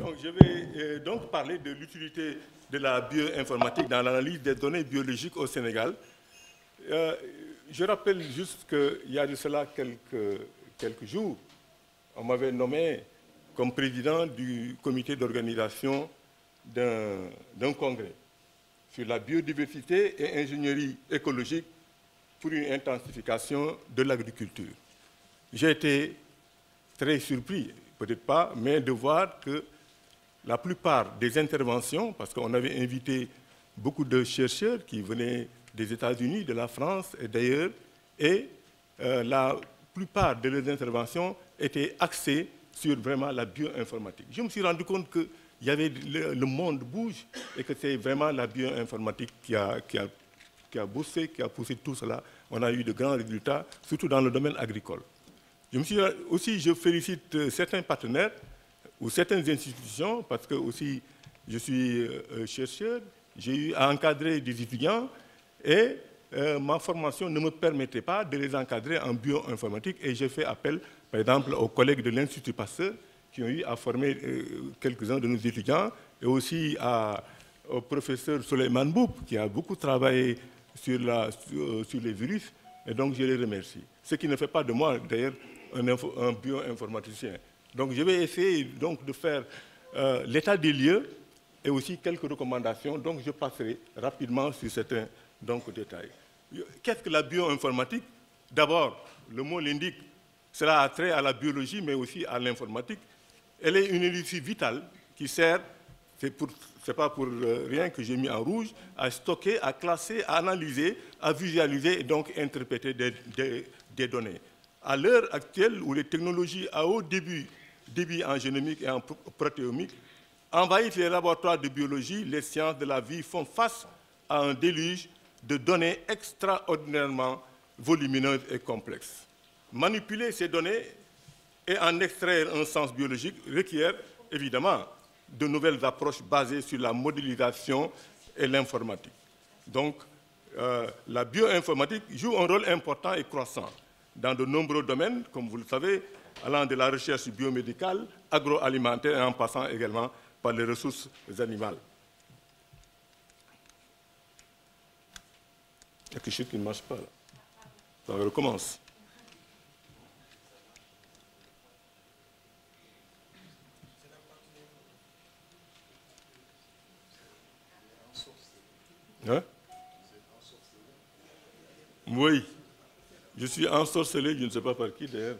Donc, je vais donc parler de l'utilité de la bioinformatique dans l'analyse des données biologiques au Sénégal. Je rappelle juste qu'il y a de cela quelques jours, on m'avait nommé comme président du comité d'organisation d'un congrès sur la biodiversité et ingénierie écologique pour une intensification de l'agriculture. J'ai été très surpris, peut-être pas, mais de voir que la plupart des interventions, parce qu'on avait invité beaucoup de chercheurs qui venaient des États-Unis, de la France et d'ailleurs, et la plupart de leurs interventions étaient axées sur vraiment la bioinformatique. Je me suis rendu compte que le monde bouge et que c'est vraiment la bioinformatique qui a boosté, qui a poussé tout cela. On a eu de grands résultats, surtout dans le domaine agricole. Je félicite certains partenaires ou certaines institutions, parce que aussi je suis chercheur, j'ai eu à encadrer des étudiants et ma formation ne me permettait pas de les encadrer en bioinformatique et j'ai fait appel, par exemple, aux collègues de l'Institut Pasteur qui ont eu à former quelques-uns de nos étudiants et aussi au professeur Souleymane Boub qui a beaucoup travaillé sur les virus et donc je les remercie. Ce qui ne fait pas de moi, d'ailleurs, un bioinformaticien. Donc je vais essayer donc, de faire l'état des lieux et aussi quelques recommandations. Donc je passerai rapidement sur certains détails. Qu'est-ce que la bioinformatique? D'abord, le mot l'indique, cela a trait à la biologie mais aussi à l'informatique. Elle est une industrie vitale qui sert, c'est pas pour rien que j'ai mis en rouge, à stocker, à classer, à analyser, à visualiser et donc interpréter des données. À l'heure actuelle où les technologies à haut débit en génomique et en protéomique envahissent les laboratoires de biologie, les sciences de la vie font face à un déluge de données extraordinairement volumineuses et complexes. Manipuler ces données et en extraire un sens biologique requiert évidemment de nouvelles approches basées sur la modélisation et l'informatique. Donc, la bioinformatique joue un rôle important et croissant dans de nombreux domaines, comme vous le savez, allant de la recherche biomédicale, agroalimentaire et en passant également par les ressources animales. Il y a quelque chose qui ne marche pas là. Ça recommence. Hein? Oui, je suis ensorcelé, je ne sais pas par qui d'ailleurs.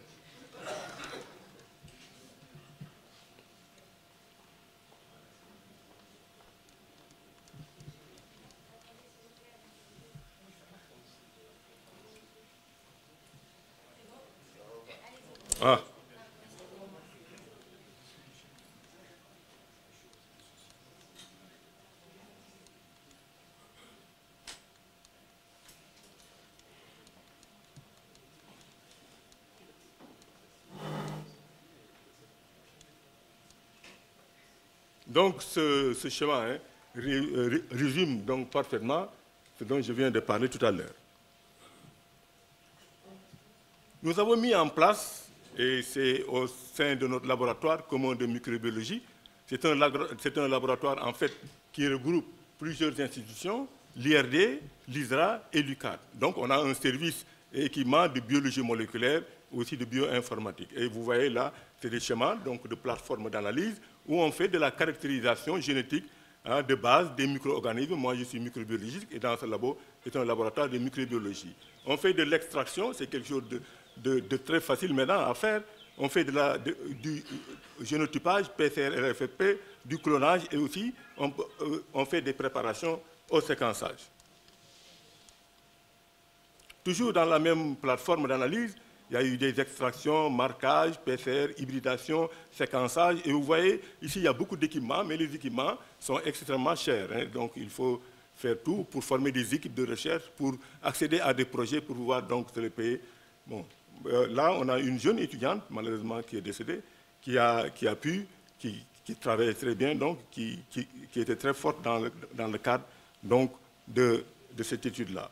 Ah. Donc, ce schéma résume donc parfaitement ce dont je viens de parler tout à l'heure. Nous avons mis en place, et c'est au sein de notre laboratoire commun de microbiologie, c'est un laboratoire en fait qui regroupe plusieurs institutions, l'IRD, l'ISRA et l'UCAD. Donc, on a un service et équipement de biologie moléculaire, aussi de bioinformatique. Et vous voyez là, c'est des schémas donc, de plateformes d'analyse où on fait de la caractérisation génétique de base des micro-organismes. Moi, je suis microbiologiste et dans ce labo, c'est un laboratoire de microbiologie. On fait de l'extraction, c'est quelque chose de très facile maintenant à faire. On fait du génotypage, PCR, RFP, du clonage et aussi on fait des préparations au séquençage. Toujours dans la même plateforme d'analyse, il y a eu des extractions, marquages, PCR, hybridation, séquençage. Et vous voyez, ici, il y a beaucoup d'équipements, mais les équipements sont extrêmement chers. Hein, donc, il faut faire tout pour former des équipes de recherche, pour accéder à des projets, pour pouvoir donc se les payer. Bon, là, on a une jeune étudiante, malheureusement, qui est décédée, qui travaille très bien, donc, qui était très forte dans le cadre donc, de cette étude-là.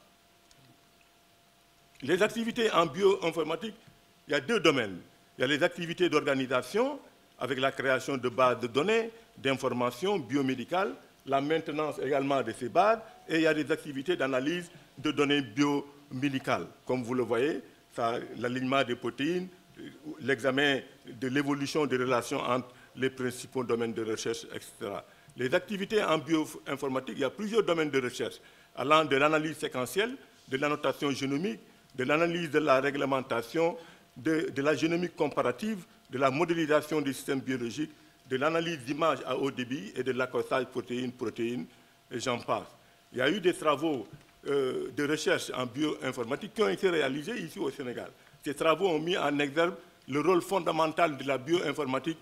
Les activités en bioinformatique, il y a deux domaines. Il y a les activités d'organisation avec la création de bases de données, d'informations biomédicales, la maintenance également de ces bases, et il y a des activités d'analyse de données biomédicales. Comme vous le voyez, l'alignement des protéines, l'examen de l'évolution des relations entre les principaux domaines de recherche, etc. Les activités en bioinformatique, il y a plusieurs domaines de recherche, allant de l'analyse séquentielle, de l'annotation génomique, de l'analyse de la réglementation, de la génomique comparative, de la modélisation des systèmes biologiques, de l'analyse d'images à haut débit et de l'accrochage protéines, et j'en passe. Il y a eu des travaux de recherche en bioinformatique qui ont été réalisés ici au Sénégal. Ces travaux ont mis en exergue le rôle fondamental de la bioinformatique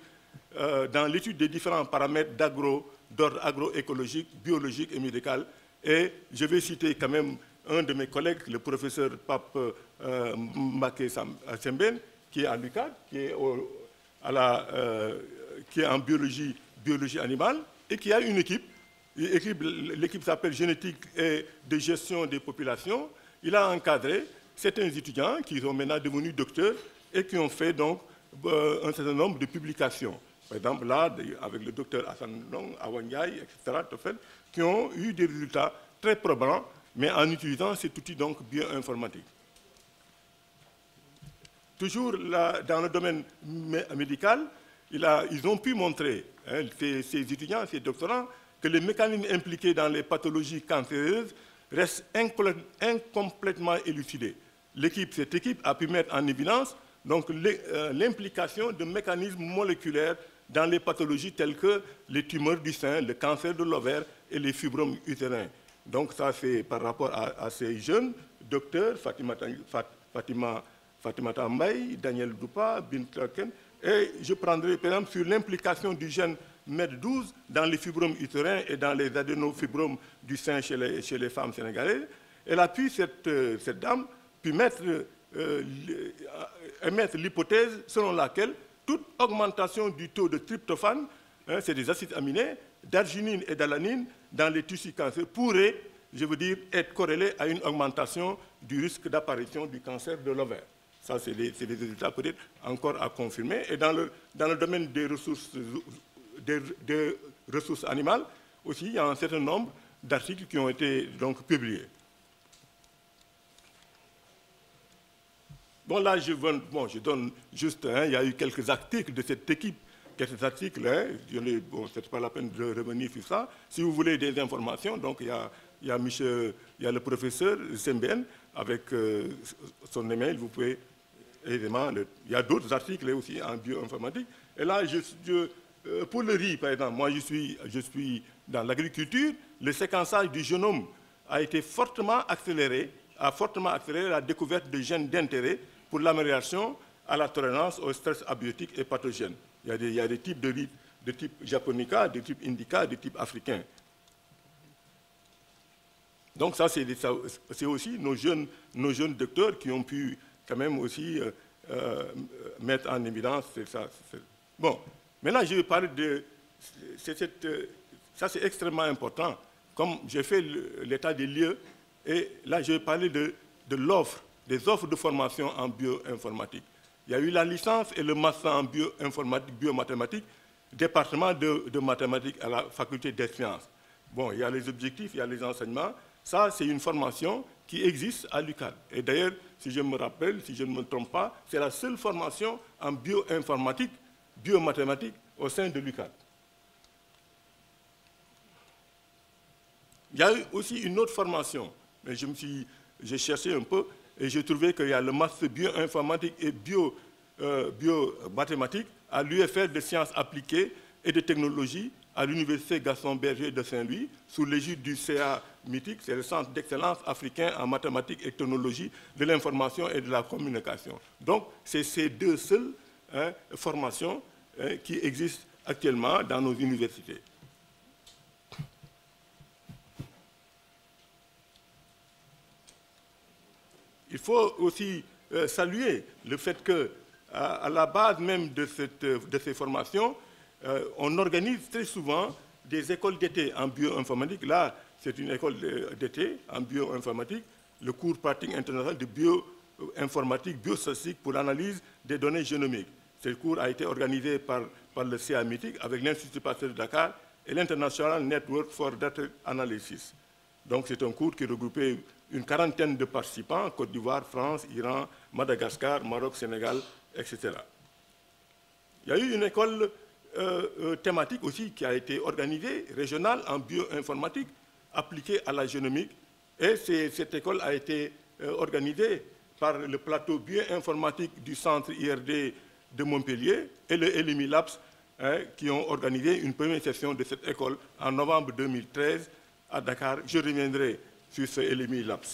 dans l'étude des différents paramètres d'ordre agroécologique, biologique et médical. Et je vais citer quand même un de mes collègues, le professeur Pape Mbaké Semben, qui est à l'UCAD, qui est en biologie animale, et qui a une équipe. L'équipe s'appelle Génétique et de gestion des populations. Il a encadré certains étudiants qui sont maintenant devenus docteurs et qui ont fait donc un certain nombre de publications. Par exemple, là, avec le docteur Hassan Long, Awanyai, etc., qui ont eu des résultats très probants, mais en utilisant cet outil donc bioinformatique. Toujours là, dans le domaine médical, ils ont pu montrer, hein, ces étudiants, ces doctorants, que les mécanismes impliqués dans les pathologies cancéreuses restent incomplètement élucidés. Cette équipe a pu mettre en évidence l'implication de mécanismes moléculaires dans les pathologies telles que les tumeurs du sein, le cancer de l'ovaire et les fibromes utérins. Donc ça, c'est par rapport à ces jeunes docteurs, Fatimata Mbaye, Daniel Doupa, Bin Clarken, et je prendrai par exemple sur l'implication du gène MED12 dans les fibromes utérins et dans les adénofibromes du sein chez les femmes sénégalaises. Elle a pu, cette dame, émettre l'hypothèse selon laquelle toute augmentation du taux de tryptophane, hein, c'est des acides aminés, d'arginine et d'alanine dans les tissus cancéreux pourrait, je veux dire, être corrélée à une augmentation du risque d'apparition du cancer de l'ovaire. Ça, c'est des résultats peut-être encore à confirmer. Et dans le domaine des ressources animales, aussi, il y a un certain nombre d'articles qui ont été donc publiés. Bon, là, je donne juste, hein, il y a eu quelques articles de cette équipe. Quelques articles, hein, bon, ce n'est pas la peine de revenir sur ça. Si vous voulez des informations, donc il y a le professeur Semben avec son email, vous pouvez aisément... Il y a d'autres articles aussi en bioinformatique. Et là, pour le riz, par exemple, moi je suis dans l'agriculture, le séquençage du génome a fortement accéléré la découverte de gènes d'intérêt pour l'amélioration à la tolérance au stress abiotique et pathogène. Il y a des types de riz de type japonica, de type indica, de type africain. Donc ça, c'est aussi nos jeunes docteurs qui ont pu quand même aussi mettre en évidence ça. Bon, maintenant je vais parler de... ça c'est extrêmement important. Comme j'ai fait l'état des lieux, et là je vais parler de l'offre, des offres de formation en bioinformatique. Il y a eu la licence et le master en bioinformatique, biomathématiques, département de mathématiques à la faculté des sciences. Bon, il y a les objectifs, il y a les enseignements. Ça, c'est une formation qui existe à l'UCAD. Et d'ailleurs, si je me rappelle, si je ne me trompe pas, c'est la seule formation en bioinformatique, biomathématiques au sein de l'UCAD. Il y a eu aussi une autre formation, mais j'ai cherché un peu et j'ai trouvé qu'il y a le master bioinformatique et biomathématiques à l'UFR de sciences appliquées et de technologie à l'Université Gaston Berger de Saint-Louis, sous l'égide du CA Mythique, c'est le Centre d'excellence africain en mathématiques et technologie de l'information et de la communication. Donc, c'est ces deux seules formations qui existent actuellement dans nos universités. Il faut aussi saluer le fait qu'à la base même de ces formations, on organise très souvent des écoles d'été en bioinformatique. Là, c'est une école d'été en bioinformatique, le cours pratique international de bioinformatique, biostatistique pour l'analyse des données génomiques. Ce cours a été organisé par par le CAMITIC avec l'Institut Pasteur de Dakar et l'International Network for Data Analysis. Donc c'est un cours qui regroupait une quarantaine de participants, Côte d'Ivoire, France, Iran, Madagascar, Maroc, Sénégal, etc. Il y a eu une école thématique aussi qui a été organisée, régionale, en bioinformatique, appliquée à la génomique. Et cette école a été organisée par le plateau bioinformatique du centre IRD de Montpellier et le LMI Labs, qui ont organisé une première session de cette école en novembre 2013 à Dakar. Je reviendrai sur ce LMI Labs.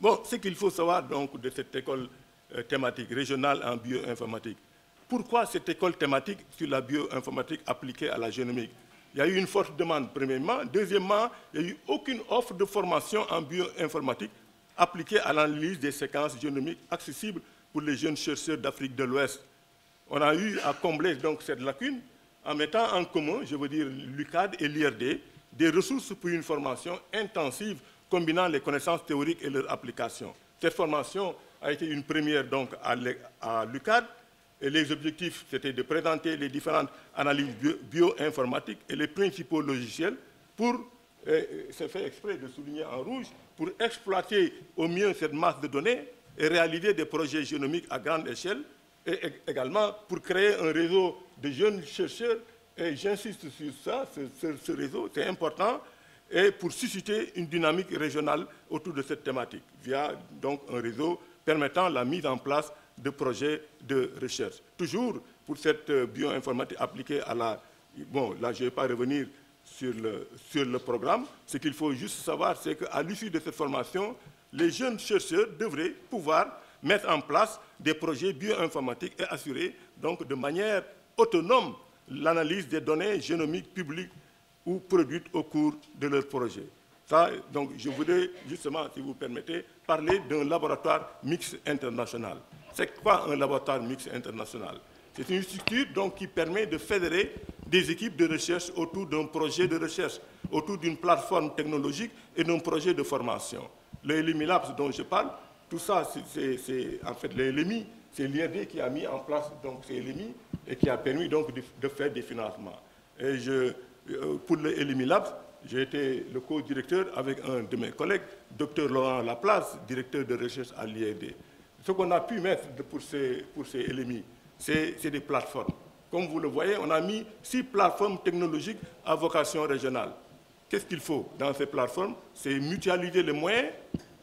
Bon, ce qu'il faut savoir donc de cette école thématique régionale en bioinformatique. Pourquoi cette école thématique sur la bioinformatique appliquée à la génomique? Il y a eu une forte demande, premièrement. Deuxièmement, il n'y a eu aucune offre de formation en bioinformatique appliquée à l'analyse des séquences génomiques accessibles pour les jeunes chercheurs d'Afrique de l'Ouest. On a eu à combler donc cette lacune en mettant en commun, je veux dire l'UCAD et l'IRD, des ressources pour une formation intensive combinant les connaissances théoriques et leur application. Cette formation a été une première donc à l'UCAD, et les objectifs, c'était de présenter les différentes analyses bioinformatiques et les principaux logiciels pour, c'est fait exprès de souligner en rouge, pour exploiter au mieux cette masse de données et réaliser des projets génomiques à grande échelle, et également pour créer un réseau de jeunes chercheurs, et j'insiste sur ça, ce réseau, c'est important, et pour susciter une dynamique régionale autour de cette thématique, via donc un réseau permettant la mise en place de projets de recherche. Toujours pour cette bioinformatique appliquée à la... Bon, là, je ne vais pas revenir sur le programme. Ce qu'il faut juste savoir, c'est qu'à l'issue de cette formation, les jeunes chercheurs devraient pouvoir mettre en place des projets bioinformatiques et assurer donc de manière autonome l'analyse des données génomiques publiques ou produites au cours de leur projet. Ça, donc, je voudrais justement, si vous permettez, parler d'un laboratoire mixte international. C'est quoi un laboratoire mixte international? C'est une structure donc, qui permet de fédérer des équipes de recherche autour d'un projet de recherche, autour d'une plateforme technologique et d'un projet de formation. Le LMI Labs dont je parle, tout ça, c'est en fait le LMI, c'est l'IRD qui a mis en place donc, ces LMI et qui a permis donc, de faire des financements. Et pour le LMI Labs, j'ai été le co-directeur avec un de mes collègues, Dr Laurent Laplace, directeur de recherche à l'IRD. Ce qu'on a pu mettre pour ces LMI, c'est des plateformes. Comme vous le voyez, on a mis 6 plateformes technologiques à vocation régionale. Qu'est-ce qu'il faut dans ces plateformes? C'est mutualiser les moyens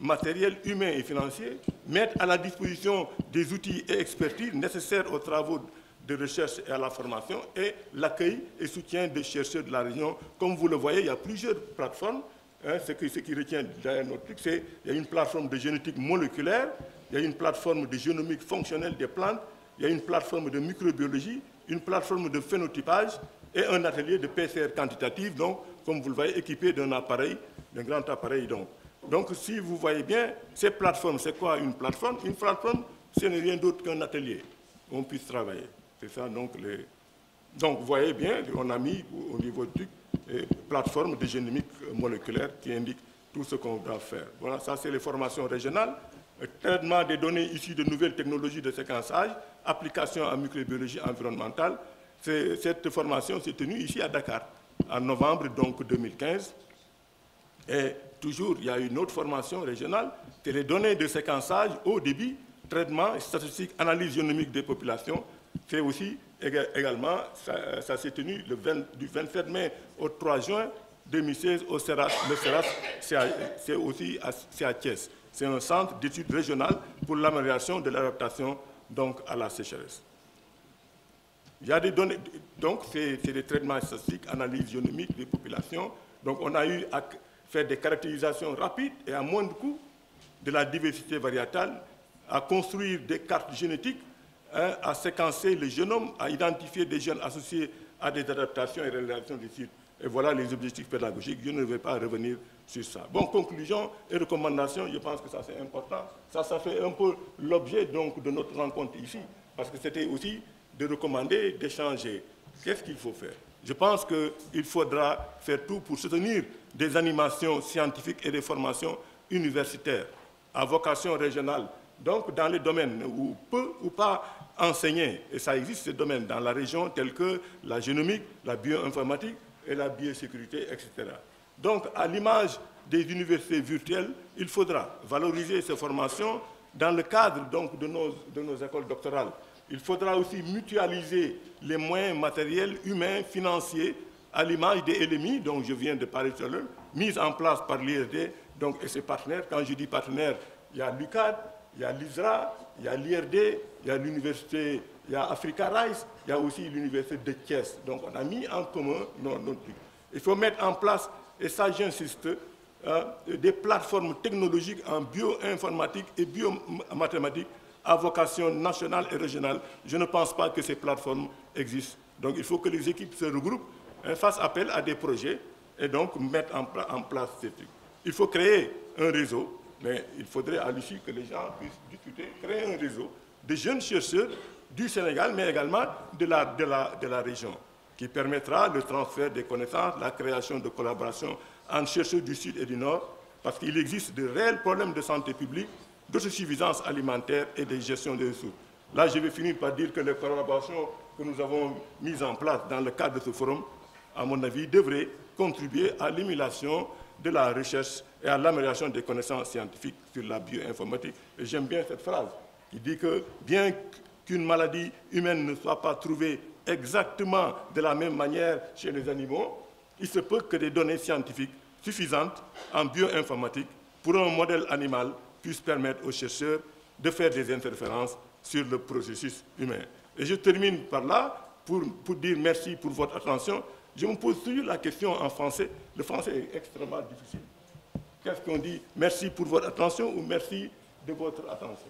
matériels, humains et financiers, mettre à la disposition des outils et expertises nécessaires aux travaux de recherche et à la formation et l'accueil et soutien des chercheurs de la région. Comme vous le voyez, il y a plusieurs plateformes. Ce qui retient derrière notre truc, c'est qu'il y a une plateforme de génétique moléculaire, il y a une plateforme de génomique fonctionnelle des plantes, il y a une plateforme de microbiologie, une plateforme de phénotypage et un atelier de PCR quantitative, donc, comme vous le voyez, équipé d'un appareil, d'un grand appareil. Donc, si vous voyez bien, ces plateformes, c'est quoi une plateforme? Une plateforme, ce n'est rien d'autre qu'un atelier où on puisse travailler. C'est ça, donc, donc, vous voyez bien, on a mis au niveau du plateforme de génomique moléculaire qui indique tout ce qu'on doit faire. Voilà, ça, c'est les formations régionales. Traitement des données issues de nouvelles technologies de séquençage, application en microbiologie environnementale. Cette formation s'est tenue ici à Dakar, en novembre donc, 2015. Et toujours, il y a une autre formation régionale, c'est les données de séquençage haut débit, traitement, statistique, analyse génomique des populations. C'est aussi également, ça s'est tenu du 27 mai au 3 juin 2016 au CERAS. Le CERAS, c'est aussi à Thiès. C'est un centre d'études régionales pour l'amélioration de l'adaptation à la sécheresse. Il y a des données, donc c'est des traitements statistiques, analyse génomique des populations. Donc on a eu à faire des caractérisations rapides et à moindre coût de la diversité variétale, à construire des cartes génétiques, à séquencer le génome, à identifier des gènes associés à des adaptations et réalisations des sites. Et voilà les objectifs pédagogiques. Je ne vais pas revenir sur ça. Bon, conclusion et recommandations, je pense que ça c'est important. Ça fait un peu l'objet donc de notre rencontre ici, parce que c'était aussi de recommander, d'échanger. Qu'est-ce qu'il faut faire? Je pense qu'il faudra faire tout pour soutenir des animations scientifiques et des formations universitaires à vocation régionale donc dans les domaines où peu ou pas enseigner, et ça existe ces domaines dans la région tels que la génomique, la bioinformatique et la biosécurité, etc. Donc, à l'image des universités virtuelles, il faudra valoriser ces formations dans le cadre donc, de nos écoles doctorales. Il faudra aussi mutualiser les moyens matériels, humains, financiers, à l'image des LMI, dont je viens de parler tout à l'heure, mises en place par l'IRD et ses partenaires. Quand je dis partenaires, il y a l'UCAD, il y a l'ISRA, il y a l'IRD, il y a l'université, il y a Africa Rice, il y a aussi l'université de Thiès. Donc on a mis en commun nos trucs. Il faut mettre en place, et ça j'insiste, des plateformes technologiques en bioinformatique et biomathématiques à vocation nationale et régionale. Je ne pense pas que ces plateformes existent. Donc il faut que les équipes se regroupent, fassent appel à des projets et donc mettre en place ces trucs. Il faut créer un réseau, mais il faudrait à l'issue que les gens puissent discuter, créer un réseau de jeunes chercheurs du Sénégal, mais également de la région, qui permettra le transfert des connaissances, la création de collaborations entre chercheurs du Sud et du Nord, parce qu'il existe de réels problèmes de santé publique, d'autosuffisance alimentaire et de gestion des ressources. Là, je vais finir par dire que les collaborations que nous avons mises en place dans le cadre de ce forum, à mon avis, devraient contribuer à l'émulation de la recherche et à l'amélioration des connaissances scientifiques sur la bioinformatique. Et j'aime bien cette phrase qui dit que bien qu'une maladie humaine ne soit pas trouvée exactement de la même manière chez les animaux, il se peut que des données scientifiques suffisantes en bioinformatique pour un modèle animal puissent permettre aux chercheurs de faire des interférences sur le processus humain. Et je termine par là pour dire merci pour votre attention. Je me pose toujours la question en français. Le français est extrêmement difficile. Qu'est-ce qu'on dit? Merci pour votre attention ou merci de votre attention?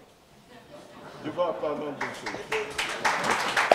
Je vois pas mal de choses.